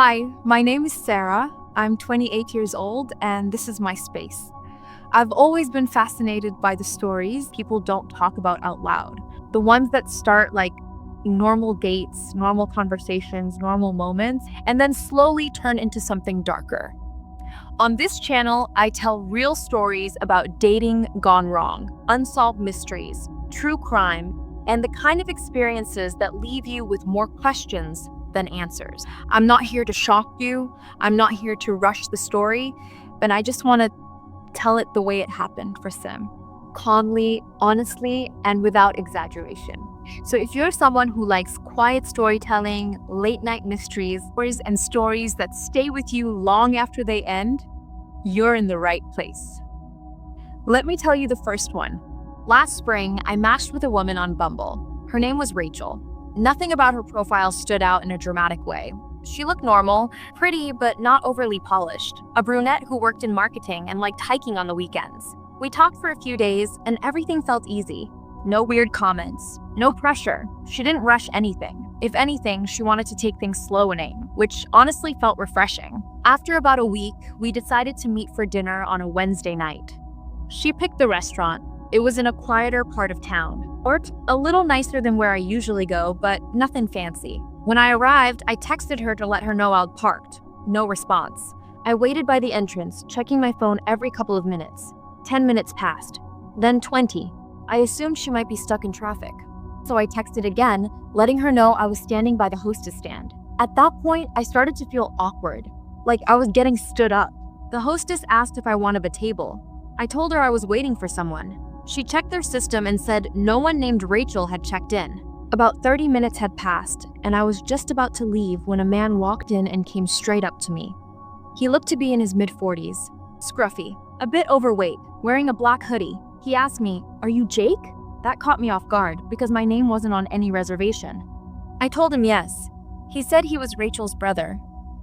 Hi, my name is Sarah. I'm 28 years old, and this is my space. I've always been fascinated by the stories people don't talk about out loud. The ones that start like normal dates, normal conversations, normal moments, and then slowly turn into something darker. On this channel, I tell real stories about dating gone wrong, unsolved mysteries, true crime, and the kind of experiences that leave you with more questions than answers. I'm not here to shock you. I'm not here to rush the story, but I just want to tell it the way it happened for Sim. Calmly, honestly, and without exaggeration. So if you're someone who likes quiet storytelling, late night mysteries, and stories that stay with you long after they end, you're in the right place. Let me tell you the first one. Last spring, I matched with a woman on Bumble. Her name was Rachel. Nothing about her profile stood out in a dramatic way. She looked normal, pretty, but not overly polished. A brunette who worked in marketing and liked hiking on the weekends. We talked for a few days, and everything felt easy. No weird comments, no pressure. She didn't rush anything. If anything, she wanted to take things slow and aim, which honestly felt refreshing. After about a week, we decided to meet for dinner on a Wednesday night. She picked the restaurant. It was in a quieter part of town, or a little nicer than where I usually go, but nothing fancy. When I arrived, I texted her to let her know I'd parked. No response. I waited by the entrance, checking my phone every couple of minutes. 10 minutes passed, then 20. I assumed she might be stuck in traffic. So I texted again, letting her know I was standing by the hostess stand. At that point, I started to feel awkward, like I was getting stood up. The hostess asked if I wanted a table. I told her I was waiting for someone. She checked their system and said no one named Rachel had checked in. About 30 minutes had passed, and I was just about to leave when a man walked in and came straight up to me. He looked to be in his mid-40s, scruffy, a bit overweight, wearing a black hoodie. He asked me, "Are you Jake?" That caught me off guard because my name wasn't on any reservation. I told him yes. He said he was Rachel's brother.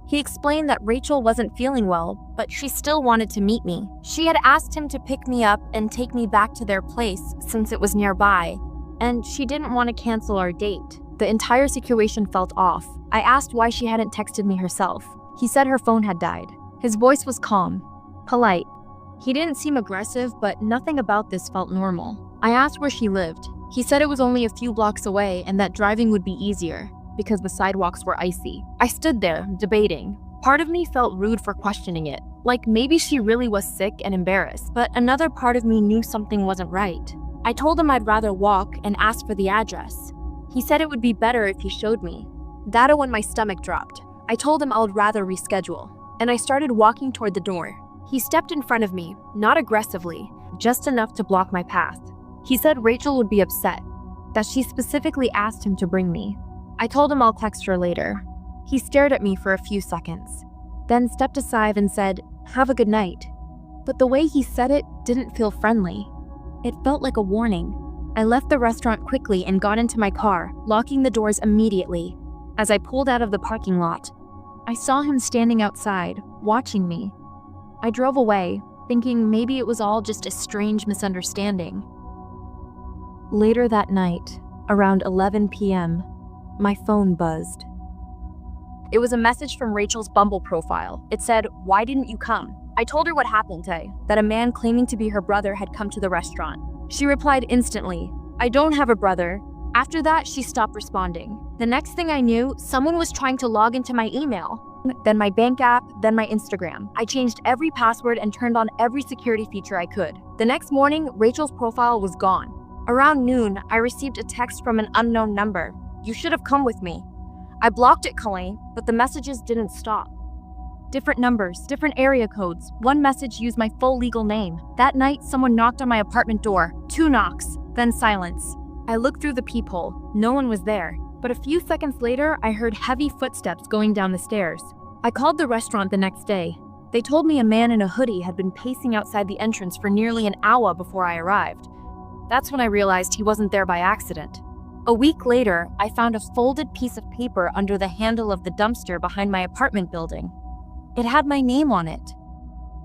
He explained that Rachel wasn't feeling well, but she still wanted to meet me. She had asked him to pick me up and take me back to their place since it was nearby, and she didn't want to cancel our date. The entire situation felt off. I asked why she hadn't texted me herself. He said her phone had died. His voice was calm, polite. He didn't seem aggressive, but nothing about this felt normal. I asked where she lived. He said it was only a few blocks away and that driving would be easier because the sidewalks were icy. I stood there, debating. Part of me felt rude for questioning it, like maybe she really was sick and embarrassed, but another part of me knew something wasn't right. I told him I'd rather walk and asked for the address. He said it would be better if he showed me. That's when my stomach dropped. I told him I would rather reschedule, and I started walking toward the door. He stepped in front of me, not aggressively, just enough to block my path. He said Rachel would be upset, that she specifically asked him to bring me. I told him I'll text her later. He stared at me for a few seconds, then stepped aside and said, "Have a good night." But the way he said it didn't feel friendly. It felt like a warning. I left the restaurant quickly and got into my car, locking the doors immediately. As I pulled out of the parking lot, I saw him standing outside, watching me. I drove away, thinking maybe it was all just a strange misunderstanding. Later that night, around 11 p.m., my phone buzzed. It was a message from Rachel's Bumble profile. It said, "Why didn't you come?" I told her what happened today, that a man claiming to be her brother had come to the restaurant. She replied instantly, "I don't have a brother." After that, she stopped responding. The next thing I knew, someone was trying to log into my email, then my bank app, then my Instagram. I changed every password and turned on every security feature I could. The next morning, Rachel's profile was gone. Around noon, I received a text from an unknown number. "You should have come with me." I blocked it, Colleen, but the messages didn't stop. Different numbers, different area codes. One message used my full legal name. That night, someone knocked on my apartment door. 2 knocks, then silence. I looked through the peephole. No one was there. But a few seconds later, I heard heavy footsteps going down the stairs. I called the restaurant the next day. They told me a man in a hoodie had been pacing outside the entrance for nearly an hour before I arrived. That's when I realized he wasn't there by accident. A week later, I found a folded piece of paper under the handle of the dumpster behind my apartment building. It had my name on it.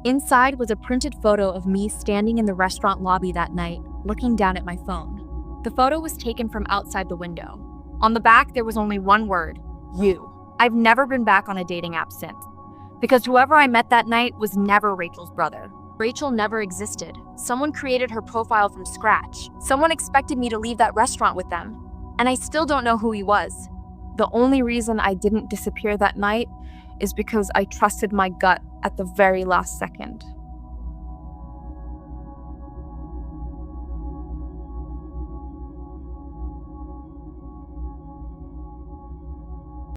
Inside was a printed photo of me standing in the restaurant lobby that night, looking down at my phone. The photo was taken from outside the window. On the back, there was only one word, "You." I've never been back on a dating app since. Because whoever I met that night was never Rachel's brother. Rachel never existed. Someone created her profile from scratch. Someone expected me to leave that restaurant with them. And I still don't know who he was. The only reason I didn't disappear that night is because I trusted my gut at the very last second.